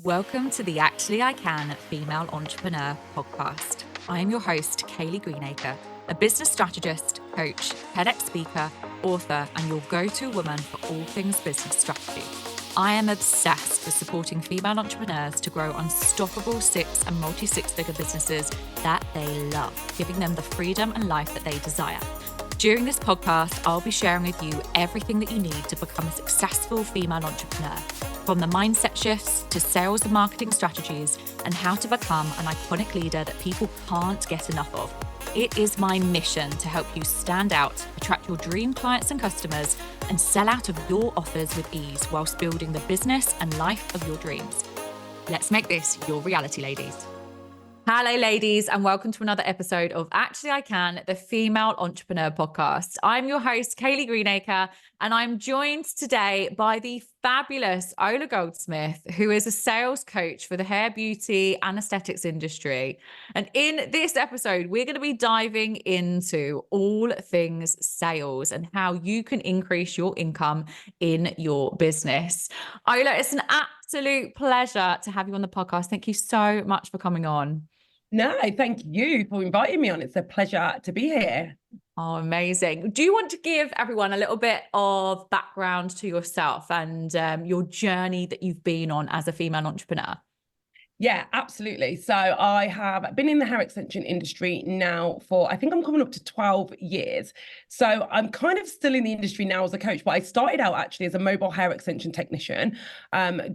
Welcome to the Actually I Can Female Entrepreneur podcast. I am your host, Kayleigh Greenacre, a business strategist, coach, TEDx speaker, author, and your go-to woman for all things business strategy. I am obsessed with supporting female entrepreneurs to grow unstoppable six and multi-six-figure businesses that they love, giving them the freedom and life that they desire. During this podcast, I'll be sharing with you everything that you need to become a successful female entrepreneur, from the mindset shifts to sales and marketing strategies and how to become an iconic leader that people can't get enough of. It is my mission to help you stand out, attract your dream clients and customers, and sell out of your offers with ease whilst building the business and life of your dreams. Let's make this your reality, ladies. Hello, ladies, and welcome to another episode of Actually I Can, the Female Entrepreneur Podcast. I'm your host, Kayleigh Greenacre, and I'm joined today by the fabulous Ola Goldsmith, who is a sales coach for the hair, beauty, and aesthetics industry. And in this episode, we're going to be diving into all things sales and how you can increase your income in your business. Ola, it's an absolute pleasure to have you on the podcast. Thank you so much for coming on. No, thank you for inviting me on. It's a pleasure to be here. Oh, amazing. Do you want to give everyone a little bit of background to yourself and your journey that you've been on as a female entrepreneur? Yeah, absolutely. So I have been in the hair extension industry now for, I think I'm coming up to 12 years. So I'm kind of still in the industry now as a coach, but I started out actually as a mobile hair extension technician,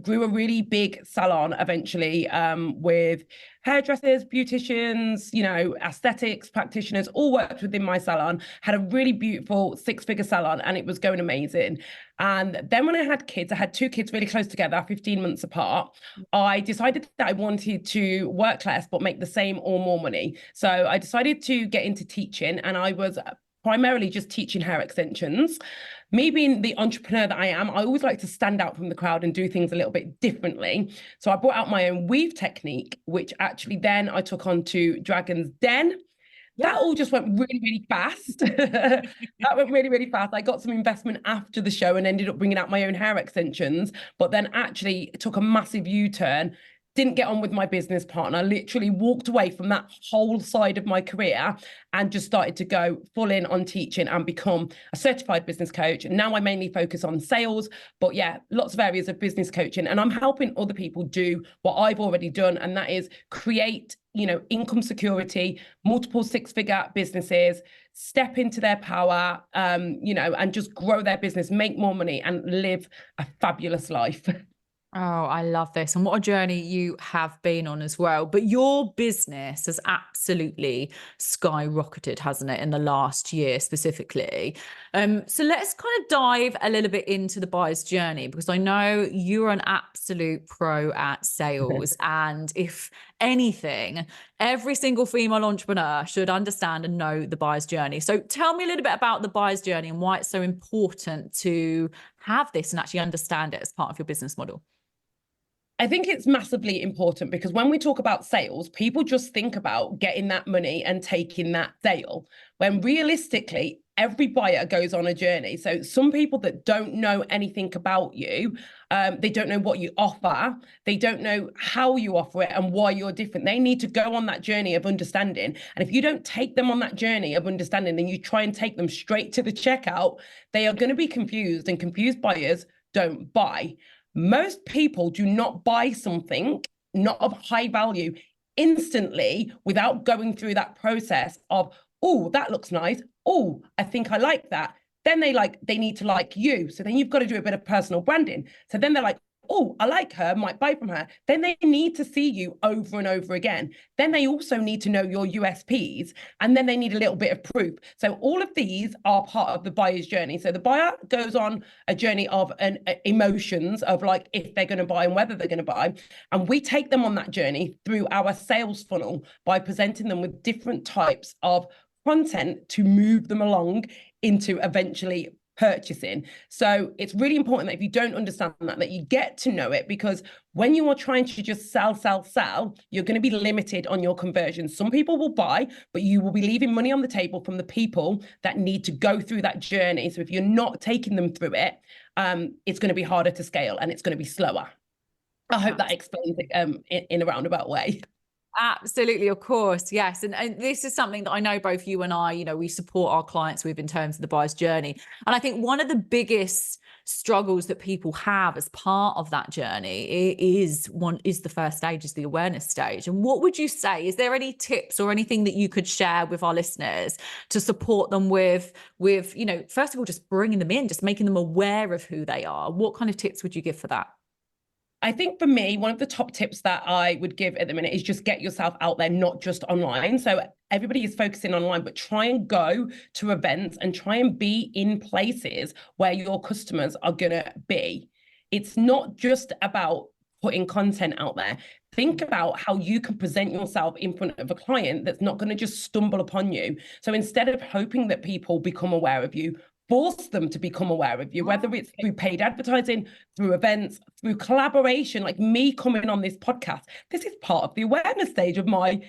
grew a really big salon eventually with hairdressers, beauticians, aesthetics practitioners, all worked within my salon, had a really beautiful six-figure salon, and it was going amazing. And then when I had kids, I had two kids really close together, 15 months apart. I decided that I wanted to work less, but make the same or more money. So I decided to get into teaching, and I was primarily just teaching hair extensions. Me being the entrepreneur that I am, I always like to stand out from the crowd and do things a little bit differently. So I brought out my own weave technique, which actually then I took on to Dragon's Den. That all just went really, really fast. That went really, really fast. I got some investment after the show and ended up bringing out my own hair extensions, but then actually took a massive U-turn. Didn't get on with my business partner, literally walked away from that whole side of my career and just started to go full in on teaching and become a certified business coach. And now I mainly focus on sales, but yeah, lots of areas of business coaching. And I'm helping other people do what I've already done. And that is create, income security, multiple six-figure businesses, step into their power, and just grow their business, make more money and live a fabulous life. Oh, I love this. And what a journey you have been on as well. But your business has absolutely skyrocketed, hasn't it, in the last year specifically? So let's kind of dive a little bit into the buyer's journey, because I know you're an absolute pro at sales. And if anything, every single female entrepreneur should understand and know the buyer's journey. So tell me a little bit about the buyer's journey and why it's so important to have this and actually understand it as part of your business model. I think it's massively important because when we talk about sales, people just think about getting that money and taking that sale, when realistically, every buyer goes on a journey. So some people that don't know anything about you, they don't know what you offer, they don't know how you offer it and why you're different. They need to go on that journey of understanding. And if you don't take them on that journey of understanding, then you try and take them straight to the checkout, they are going to be confused, and confused buyers don't buy. Most people do not buy something not of high value instantly without going through that process of, oh, that looks nice. Oh, I think I like that. Then they need to like you. So then you've got to do a bit of personal branding. So then they're like, oh, I like her, might buy from her. Then they need to see you over and over again. Then they also need to know your USPs, and then they need a little bit of proof. So all of these are part of the buyer's journey. So the buyer goes on a journey of emotions of like if they're going to buy and whether they're going to buy. And we take them on that journey through our sales funnel by presenting them with different types of content to move them along into eventually purchasing. So it's really important that if you don't understand that you get to know it, because when you are trying to just sell, you're going to be limited on your conversion. Some people will buy, but you will be leaving money on the table from the people that need to go through that journey. So if you're not taking them through it, it's going to be harder to scale and it's going to be slower. I hope that explains it in a roundabout way. Absolutely, of course, yes. And this is something that I know both you and I, we support our clients with in terms of the buyer's journey. And I think one of the biggest struggles that people have as part of that journey is the first stage, is the awareness stage. And what would you say? Is there any tips or anything that you could share with our listeners to support them with, first of all, just bringing them in, just making them aware of who they are? What kind of tips would you give for that? I think for me, one of the top tips that I would give at the minute is just get yourself out there, not just online. So everybody is focusing online, but try and go to events and try and be in places where your customers are going to be. It's not just about putting content out there. Think about how you can present yourself in front of a client that's not going to just stumble upon you. So instead of hoping that people become aware of you, force them to become aware of you, whether it's through paid advertising, through events, through collaboration, like me coming on this podcast. This is part of the awareness stage of my,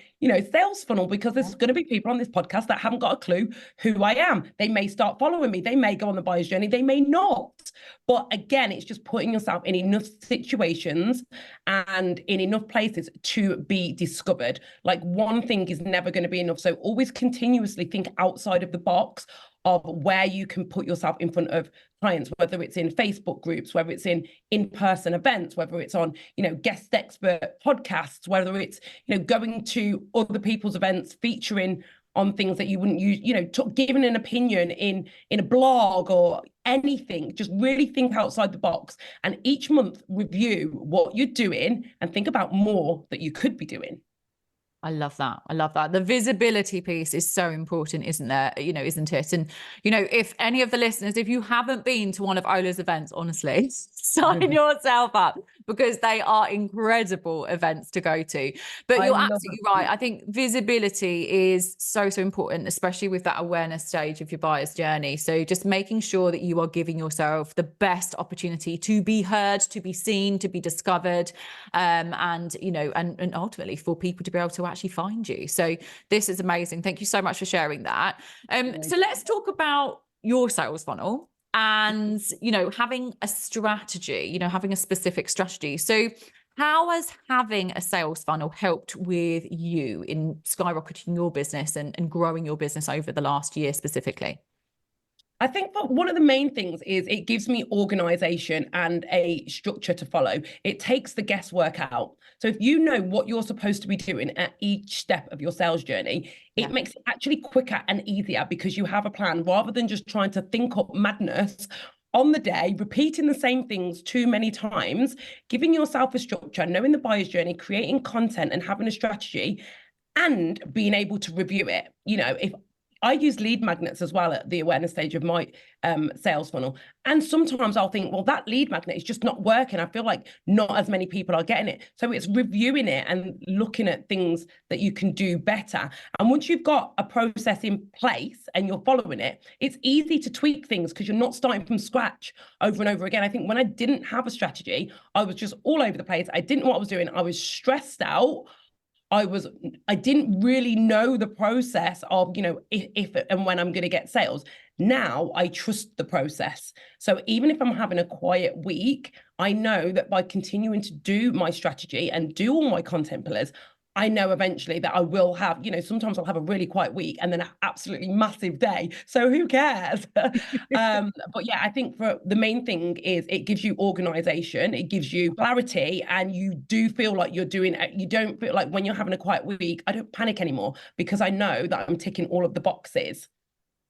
sales funnel, because there's going to be people on this podcast that haven't got a clue who I am. They may start following me. They may go on the buyer's journey. They may not. But again, it's just putting yourself in enough situations and in enough places to be discovered. Like, one thing is never going to be enough. So always continuously think outside of the box of where you can put yourself in front of clients, whether it's in Facebook groups, whether it's in-person events, whether it's on, guest expert podcasts, whether it's, going to other people's events, featuring on things that you wouldn't use, giving an opinion in a blog or anything. Just really think outside the box, and each month review what you're doing and think about more that you could be doing. I love that. I love that. The visibility piece is so important, isn't there? Isn't it? And, if any of the listeners, if you haven't been to one of Ola's events, honestly, sign yourself up, because they are incredible events to go to. But you're absolutely right. I think visibility is so, so important, especially with that awareness stage of your buyer's journey. So just making sure that you are giving yourself the best opportunity to be heard, to be seen, to be discovered, and ultimately for people to be able to actually find you. So this is amazing. Thank you so much for sharing that. So let's talk about your sales funnel and, having a strategy, having a specific strategy. So how has having a sales funnel helped with you in skyrocketing your business and growing your business over the last year specifically? I think that one of the main things is it gives me organization and a structure to follow. It takes the guesswork out. So if you know what you're supposed to be doing at each step of your sales journey, it makes it actually quicker and easier, because you have a plan rather than just trying to think up madness on the day, repeating the same things too many times. Giving yourself a structure, knowing the buyer's journey, creating content and having a strategy, and being able to review it. If I use lead magnets as well at the awareness stage of my sales funnel. And sometimes I'll think, well, that lead magnet is just not working. I feel like not as many people are getting it. So it's reviewing it and looking at things that you can do better. And once you've got a process in place and you're following it, it's easy to tweak things, because you're not starting from scratch over and over again. I think when I didn't have a strategy, I was just all over the place. I didn't know what I was doing. I was stressed out. I didn't really know the process of, if and when I'm going to get sales. Now I trust the process. So even if I'm having a quiet week, I know that by continuing to do my strategy and do all my content pillars, I know eventually that I will have, sometimes I'll have a really quiet week and then an absolutely massive day. So who cares? But yeah, I think for the main thing is it gives you organization, it gives you clarity, and you do feel like you don't feel like when you're having a quiet week, I don't panic anymore, because I know that I'm ticking all of the boxes.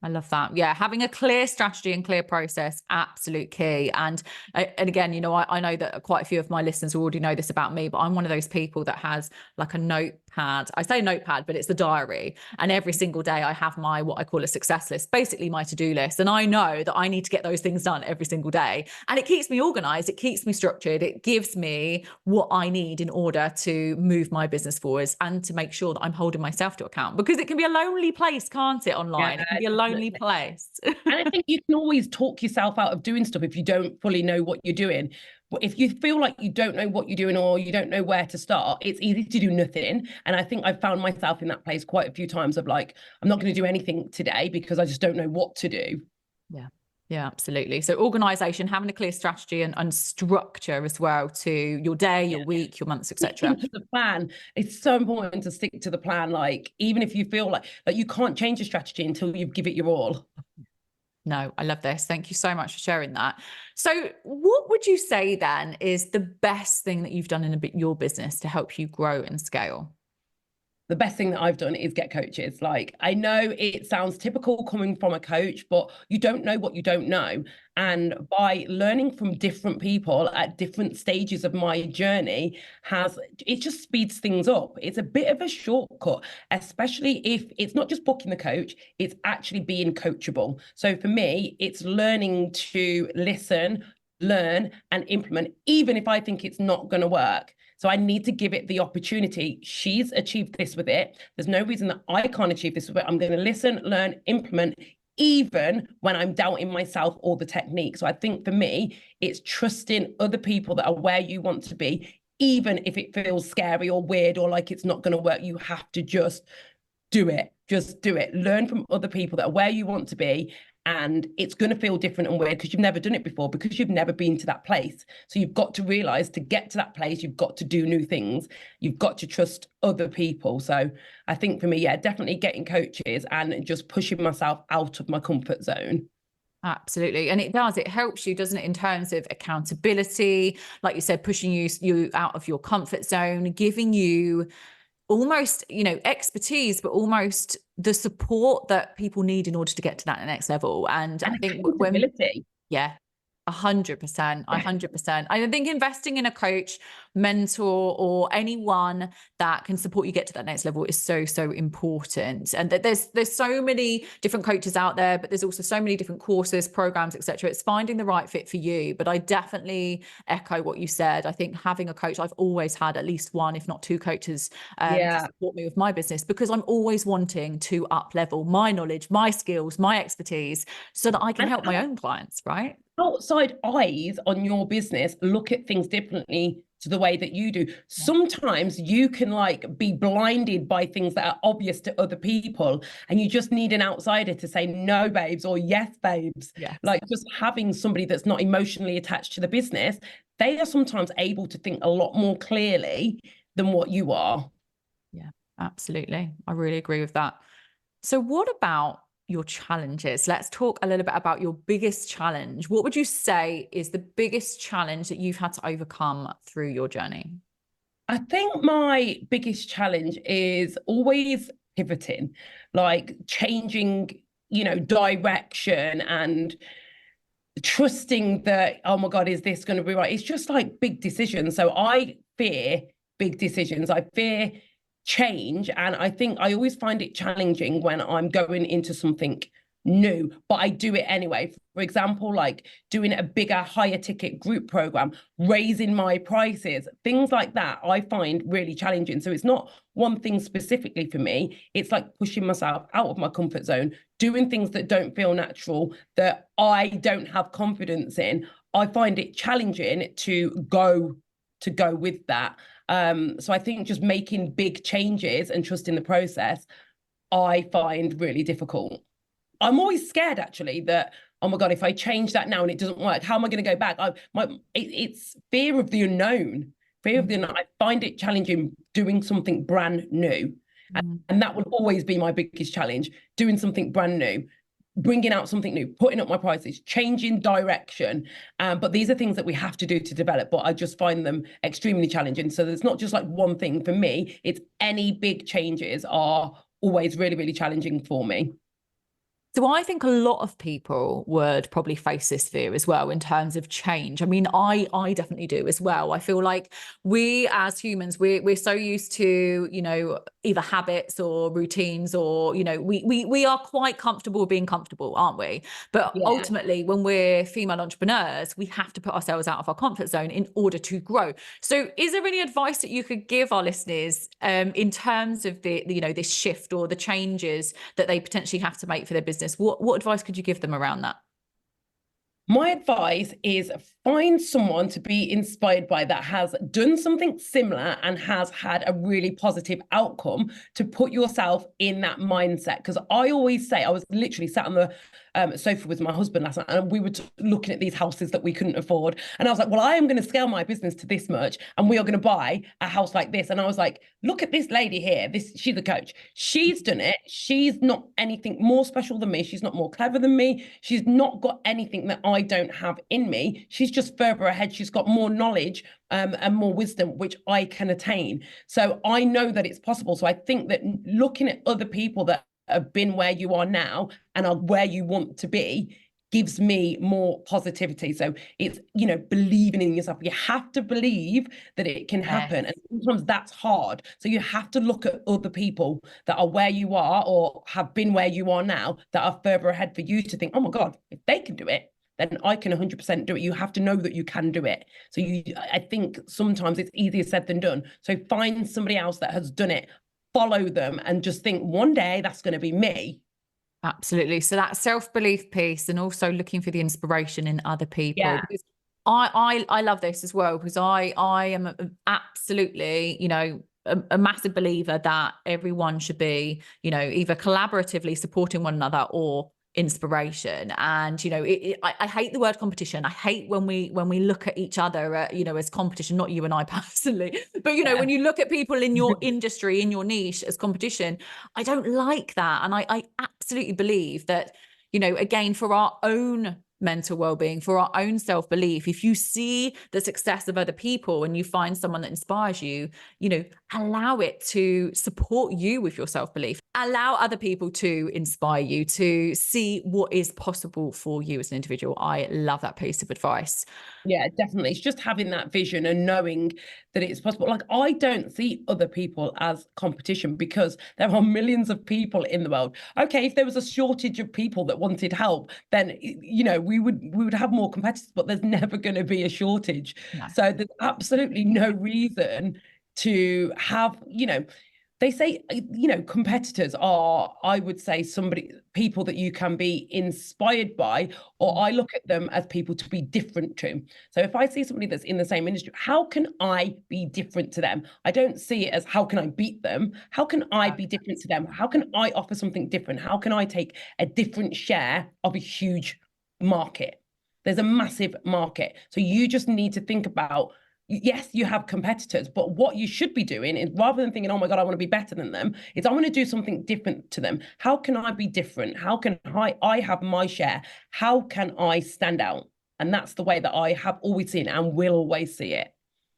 I love that. Yeah. Having a clear strategy and clear process, absolute key. And again, I know that quite a few of my listeners already know this about me, but I'm one of those people that has like a notepad. I say notepad, but it's the diary. And every single day I have what I call a success list, basically my to-do list. And I know that I need to get those things done every single day. And it keeps me organized. It keeps me structured. It gives me what I need in order to move my business forwards and to make sure that I'm holding myself to account, because it can be a lonely place, can't it? Online. It can be a lonely place. And I think you can always talk yourself out of doing stuff if you don't fully know what you're doing. But if you feel like you don't know what you're doing or you don't know where to start, it's easy to do nothing. And I think I've found myself in that place quite a few times of like, I'm not going to do anything today because I just don't know what to do. Yeah. Yeah, absolutely. So organization, having a clear strategy and structure as well to your day, your week, your months, etc. Sticking to the plan. It's so important to stick to the plan. Like, even if you feel like you can't change a strategy until you give it your all. No, I love this. Thank you so much for sharing that. So what would you say then is the best thing that you've done in your business to help you grow and scale? The best thing that I've done is get coaches. Like, I know it sounds typical coming from a coach, but you don't know what you don't know. And by learning from different people at different stages of my journey, it just speeds things up. It's a bit of a shortcut, especially if it's not just booking the coach, it's actually being coachable. So for me, it's learning to listen, learn, and implement, even if I think it's not going to work. So I need to give it the opportunity. She's achieved this with it. There's no reason that I can't achieve this with it. I'm going to listen, learn, implement, even when I'm doubting myself or the technique. So I think for me, it's trusting other people that are where you want to be, even if it feels scary or weird or like it's not going to work. You have to just do it. Just do it. Learn from other people that are where you want to be. And it's going to feel different and weird because you've never done it before, because you've never been to that place. So you've got to realize, to get to that place, you've got to do new things. You've got to trust other people. So I think for me, yeah, definitely getting coaches and just pushing myself out of my comfort zone. Absolutely. And it helps you, doesn't it, in terms of accountability, like you said, pushing you out of your comfort zone, giving you almost, expertise, but almost the support that people need in order to get to that next level. And I think yeah, 100%, 100%. I think investing in a coach, mentor, or anyone that can support you get to that next level is so, so important. And that there's so many different coaches out there, but there's also so many different courses, programs, etc. It's finding the right fit for you. But I definitely echo what you said. I think having a coach, I've always had at least one, if not two coaches to support me with my business, because I'm always wanting to up level my knowledge, my skills, my expertise, so that I can help my own clients, right? Outside eyes on your business look at things differently to the way that you do. Sometimes you can be blinded by things that are obvious to other people, and you just need an outsider to say no babes or yes babes. Just having somebody that's not emotionally attached to the business, they are sometimes able to think a lot more clearly than what you are. Yeah, absolutely. I really agree with that. So what about your challenges? Let's talk a little bit about your biggest challenge. What would you say is the biggest challenge that you've had to overcome through your journey? I think my biggest challenge is always pivoting, changing, direction, and trusting that, oh my God, is this going to be right? It's just big decisions. So I fear big decisions. I fear change. And I think I always find it challenging when I'm going into something new, but I do it anyway. For example, doing a bigger, higher ticket group program, raising my prices, things like that, I find really challenging. So it's not one thing specifically for me. It's pushing myself out of my comfort zone, doing things that don't feel natural, that I don't have confidence in. I find it challenging to go with that. So I think just making big changes and trusting the process, I find really difficult. I'm always scared, actually, that, oh my God, if I change that now and it doesn't work, how am I going to go back? It's fear of the unknown. Fear of the unknown. I find it challenging doing something brand new. And that will always be my biggest challenge, doing something brand new, bringing out something new, putting up my prices, changing direction. But these are things that we have to do to develop, but I just find them extremely challenging. So there's not just one thing for me. It's any big changes are always really, really challenging for me. So I think a lot of people would probably face this fear as well in terms of change. I mean, I definitely do as well. I feel like we as humans, we're so used to, either habits or routines, or, we are quite comfortable being comfortable, aren't we? But ultimately, when we're female entrepreneurs, we have to put ourselves out of our comfort zone in order to grow. So is there any advice that you could give our listeners in terms of this shift or the changes that they potentially have to make for their business? What advice could you give them around that? My advice is find someone to be inspired by that has done something similar and has had a really positive outcome, to put yourself in that mindset. Because I always say, I was literally sat on Sophie was my husband last night, and we were looking at these houses that we couldn't afford. And I was like, well, I am going to scale my business to this much, and we are going to buy a house like this. And I was like, look at this lady here. She's a coach. She's done it. She's not anything more special than me. She's not more clever than me. She's not got anything that I don't have in me. She's just further ahead. She's got more knowledge and more wisdom, which I can attain. So I know that it's possible. So I think that looking at other people that have been where you are now and are where you want to be gives me more positivity. So it's, believing in yourself. You have to believe that it can happen. And sometimes that's hard. So you have to look at other people that are where you are or have been where you are now that are further ahead for you to think, oh my God, if they can do it, then I can 100% do it. You have to know that you can do it. So I think sometimes it's easier said than done. So find somebody else that has done it, follow them, and just think one day that's going to be me. Absolutely. So that self-belief piece, and also looking for the inspiration in other people. Yeah. Because I love this as well, because I am absolutely, a massive believer that everyone should be, either collaboratively supporting one another or inspiration. And I hate the word competition. I hate when we look at each other as competition, not you and I personally, but when you look at people in your industry, in your niche as competition, I don't like that. And I absolutely believe that again, for our own mental well-being, for our own self-belief, if you see the success of other people and you find someone that inspires you, allow it to support you with your self-belief. Allow other people to inspire you, to see what is possible for you as an individual. I love that piece of advice. Yeah, definitely. It's just having that vision and knowing that it's possible. Like, I don't see other people as competition because there are millions of people in the world. Okay, if there was a shortage of people that wanted help, then, we would have more competitors, but there's never going to be a shortage. No. So there's absolutely no reason to have, they say, competitors are, I would say, people that you can be inspired by, or I look at them as people to be different to. So if I see somebody that's in the same industry, how can I be different to them? I don't see it as how can I beat them? How can I be different to them? How can I offer something different? How can I take a different share of a huge market? There's a massive market. So you just need to think about, yes, you have competitors, but what you should be doing is, rather than thinking, oh my God, I want to be better than them, is I want to do something different to them. How can I be different? How can I have my share? How can I stand out? And that's the way that I have always seen and will always see it.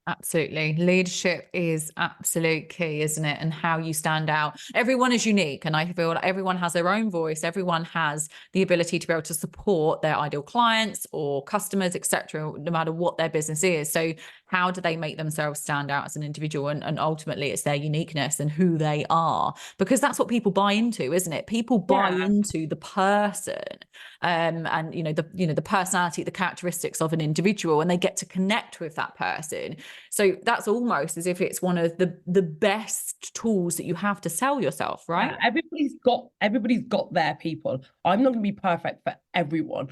Absolutely. Leadership is absolute key, isn't it? And how you stand out. Everyone is unique. And I feel like everyone has their own voice. Everyone has the ability to be able to support their ideal clients or customers, etc., no matter what their business is. So how do they make themselves stand out as an individual? And ultimately it's their uniqueness and who they are, because that's what people buy into, isn't it? People buy into the person, and the personality, the characteristics of an individual, and they get to connect with that person. So that's almost as if it's one of the best tools that you have to sell yourself, right? Yeah, everybody's got their people. I'm not going to be perfect for everyone.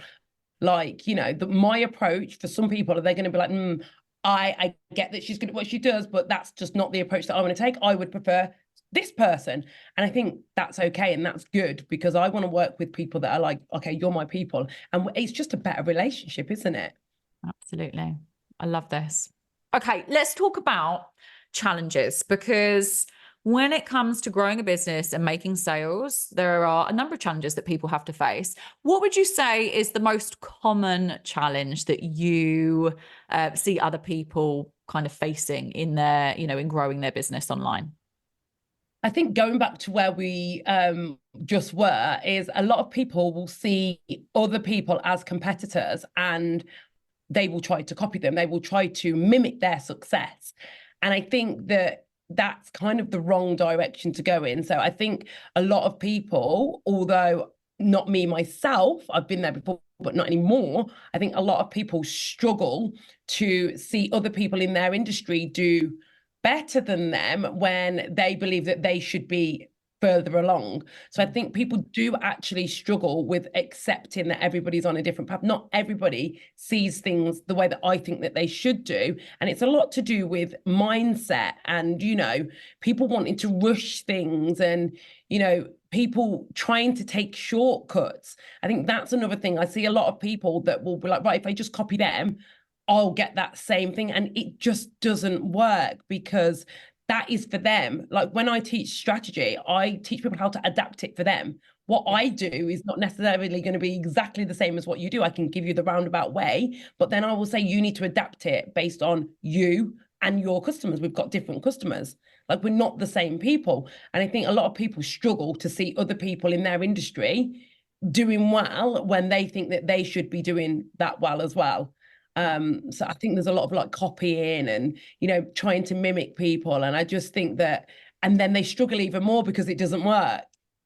Like, my approach for some people, are they going to be like, I get that she's good at what she does, but that's just not the approach that I want to take. I would prefer this person. And I think that's okay. And that's good, because I want to work with people that are like, okay, you're my people. And it's just a better relationship, isn't it? Absolutely. I love this. Okay, let's talk about challenges, because when it comes to growing a business and making sales, there are a number of challenges that people have to face. What would you say is the most common challenge that you see other people kind of facing in their, in growing their business online? I think going back to where we just were, is a lot of people will see other people as competitors and they will try to copy them. They will try to mimic their success. And I think that that's kind of the wrong direction to go in. So I think a lot of people, although not me myself, I've been there before, but not anymore, I think a lot of people struggle to see other people in their industry do better than them when they believe that they should be further along. So I think people do actually struggle with accepting that everybody's on a different path. Not everybody sees things the way that I think that they should do. And it's a lot to do with mindset and, people wanting to rush things and, people trying to take shortcuts. I think that's another thing. I see a lot of people that will be like, right, if I just copy them, I'll get that same thing. And it just doesn't work, because that is for them. Like when I teach strategy, I teach people how to adapt it for them. What I do is not necessarily going to be exactly the same as what you do. I can give you the roundabout way, but then I will say you need to adapt it based on you and your customers. We've got different customers. Like we're not the same people. And I think a lot of people struggle to see other people in their industry doing well when they think that they should be doing that well as well. So I think there's a lot of like copying and, you know, trying to mimic people. And I just think that, and then they struggle even more because it doesn't work.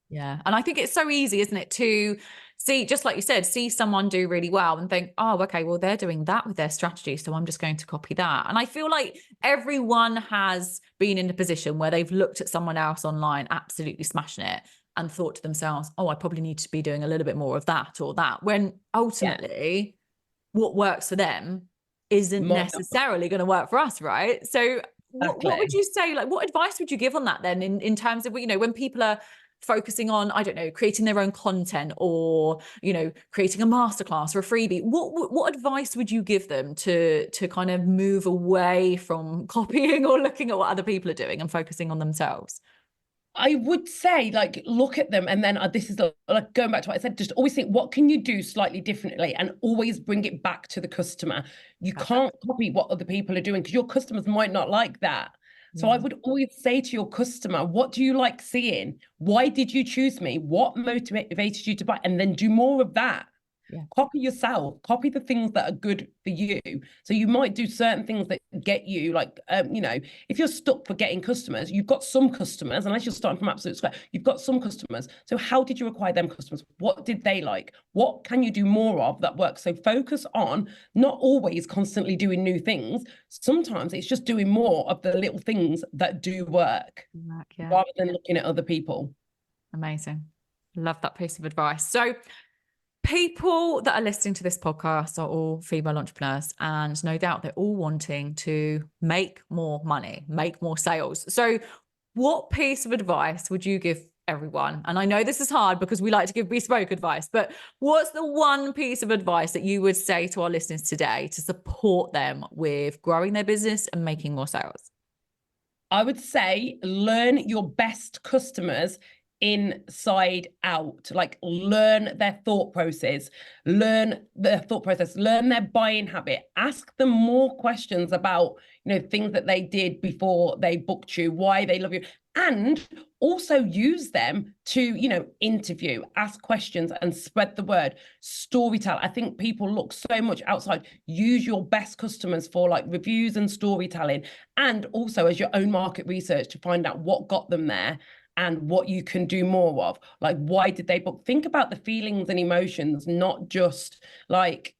Yeah. And I think it's so easy, isn't it, to see, just like you said, see someone do really well and think, oh, okay, well, they're doing that with their strategy, so I'm just going to copy that. And I feel like everyone has been in a position where they've looked at someone else online absolutely smashing it and thought to themselves, oh, I probably need to be doing a little bit more of that or that, when ultimately what works for them isn't necessarily going to work for us, right? So what would you say, like, what advice would you give on that then, in terms of, you know, when people are focusing on, I don't know, creating their own content, or, you know, creating a masterclass or a freebie, what advice would you give them to kind of move away from copying or looking at what other people are doing and focusing on themselves? I would say, like, look at them, and then this is like going back to what I said, just always think, what can you do slightly differently, and always bring it back to the customer. You can't copy what other people are doing, because your customers might not like that. So I would always say to your customer, what do you like seeing? Why did you choose me? What motivated you to buy? And then do more of that. Copy yourself, copy the things that are good for you. So you might do certain things that get you, like, you know, if you're stuck for getting customers, you've got some customers, unless you're starting from absolute scratch, you've got some customers. So how did you acquire them customers? What did they like? What can you do more of that works? So focus on not always constantly doing new things. Sometimes it's just doing more of the little things that do work, rather than looking at other people. Amazing. Love that piece of advice. So people that are listening to this podcast are all female entrepreneurs, and no doubt they're all wanting to make more money, make more sales. So what piece of advice would you give everyone? And I know this is hard because we like to give bespoke advice, but what's the one piece of advice that you would say to our listeners today to support them with growing their business and making more sales? I would say learn your best customers inside out. Like, learn their thought process, learn their buying habit, ask them more questions about, you know, things that they did before they booked you, why they love you, and also use them to, you know, interview, ask questions, and spread the word. Storytell. I think people look so much outside. Use your best customers for like reviews and storytelling, and also as your own market research to find out what got them there and what you can do more of. Like, why did they book? Think about the feelings and emotions, not just like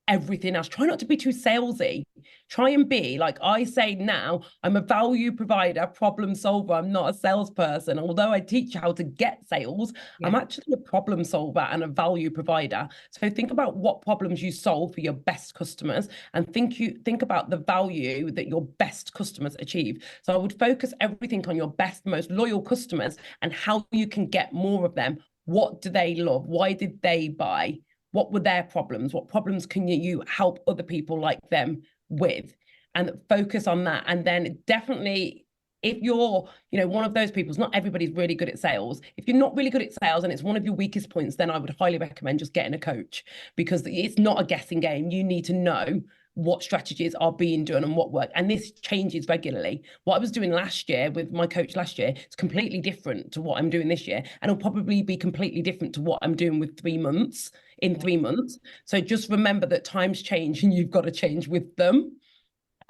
everything else. Try not to be too salesy. Try and be, like I say now, I'm a value provider, problem solver. I'm not a salesperson. Although I teach you how to get sales, I'm actually a problem solver and a value provider. So think about what problems you solve for your best customers, and think about the value that your best customers achieve. So I would focus everything on your best, most loyal customers and how you can get more of them. What do they love? Why did they buy? What were their problems? What problems can you help other people like them with? And focus on that. And then definitely, if you're, you know, one of those people, not everybody's really good at sales. If you're not really good at sales and it's one of your weakest points, then I would highly recommend just getting a coach, because it's not a guessing game. You need to know what strategies are being done and what work. And this changes regularly. What I was doing last year with my coach last year is completely different to what I'm doing this year. And it'll probably be completely different to what I'm doing with 3 months, in 3 months. So just remember that times change and you've got to change with them.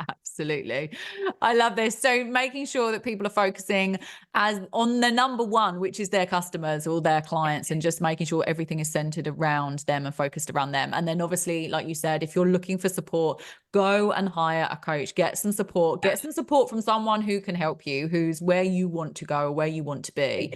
Absolutely. I love this. So making sure that people are focusing as on the number one, which is their customers or their clients, and just making sure everything is centered around them and focused around them. And then obviously, like you said, if you're looking for support, go and hire a coach, get some support from someone who can help you, who's where you want to go, where you want to be.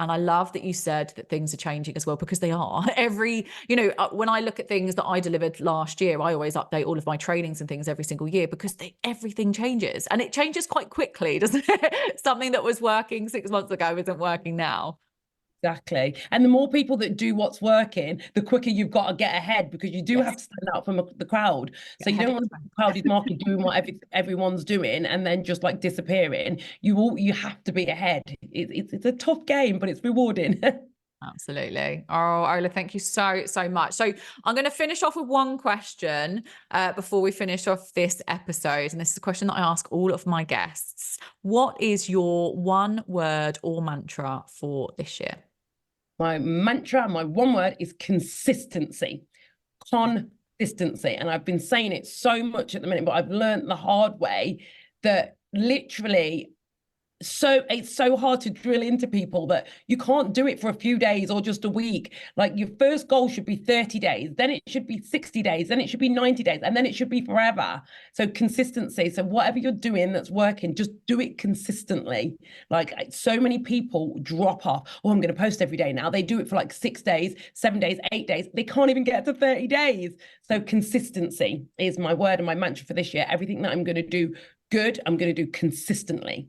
And I love that you said that things are changing as well, because they are. When I look at things that I delivered last year, I always update all of my trainings and things every single year, because everything changes, and it changes quite quickly, doesn't it? Something that was working 6 months ago isn't working now. Exactly. And the more people that do what's working, the quicker you've got to get ahead, because you do have to stand out from the crowd. So you don't want the crowded market doing what everyone's doing and then just like disappearing. You have to be ahead. It's a tough game, but it's rewarding. Absolutely. Oh, Ola, thank you so much. So I'm going to finish off with one question before we finish off this episode. And this is a question that I ask all of my guests. What is your one word or mantra for this year? My mantra, my one word is consistency. Consistency. And I've been saying it so much at the minute, but I've learned the hard way that literally it's so hard to drill into people that you can't do it for a few days or just a week. Like, your first goal should be 30 days, then it should be 60 days, then it should be 90 days, and then it should be forever. So consistency. So whatever you're doing that's working, just do it consistently. Like, so many people drop off. Oh, I'm going to post every day now. They do it for like 6 days, 7 days, 8 days. They can't even get to 30 days. So consistency is my word and my mantra for this year. Everything that I'm going to do good, I'm going to do consistently.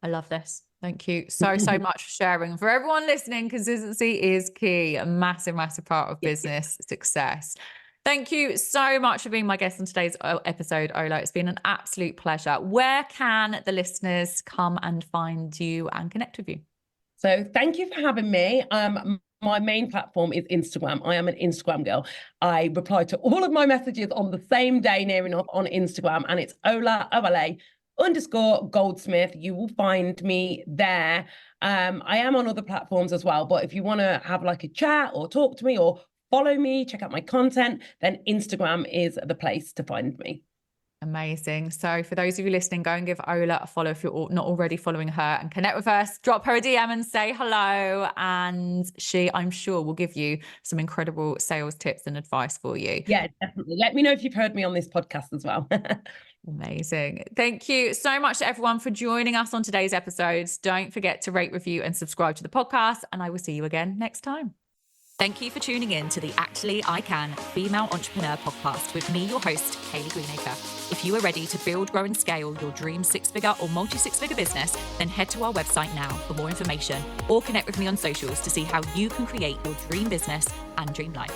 I love this. Thank you so much for sharing. For everyone listening, consistency is key, a massive part of business success. Thank you so much for being my guest on today's episode, Ola. It's been an absolute pleasure. Where can the listeners come and find you and connect with you? So thank you for having me. My main platform is Instagram. I am an Instagram girl. I reply to all of my messages on the same day, near enough, on Instagram, and it's Ola_Goldsmith. You will find me there. I am on other platforms as well, but if you want to have like a chat or talk to me or follow me, check out my content, then Instagram is the place to find me. Amazing. So for those of you listening, go and give Ola a follow if you're not already following her, and connect with her. Drop her a DM and say hello, and she, I'm sure, will give you some incredible sales tips and advice for you. Yeah, definitely. Let me know if you've heard me on this podcast as well. Amazing. Thank you so much to everyone for joining us on today's episodes. Don't forget to rate, review, and subscribe to the podcast, and I will see you again next time. Thank you for tuning in to the Actually I Can Female Entrepreneur podcast with me, your host, Kayleigh Greenacre. If you are ready to build, grow, and scale your dream 6-figure or multi-6-figure business, then head to our website now for more information, or connect with me on socials to see how you can create your dream business and dream life.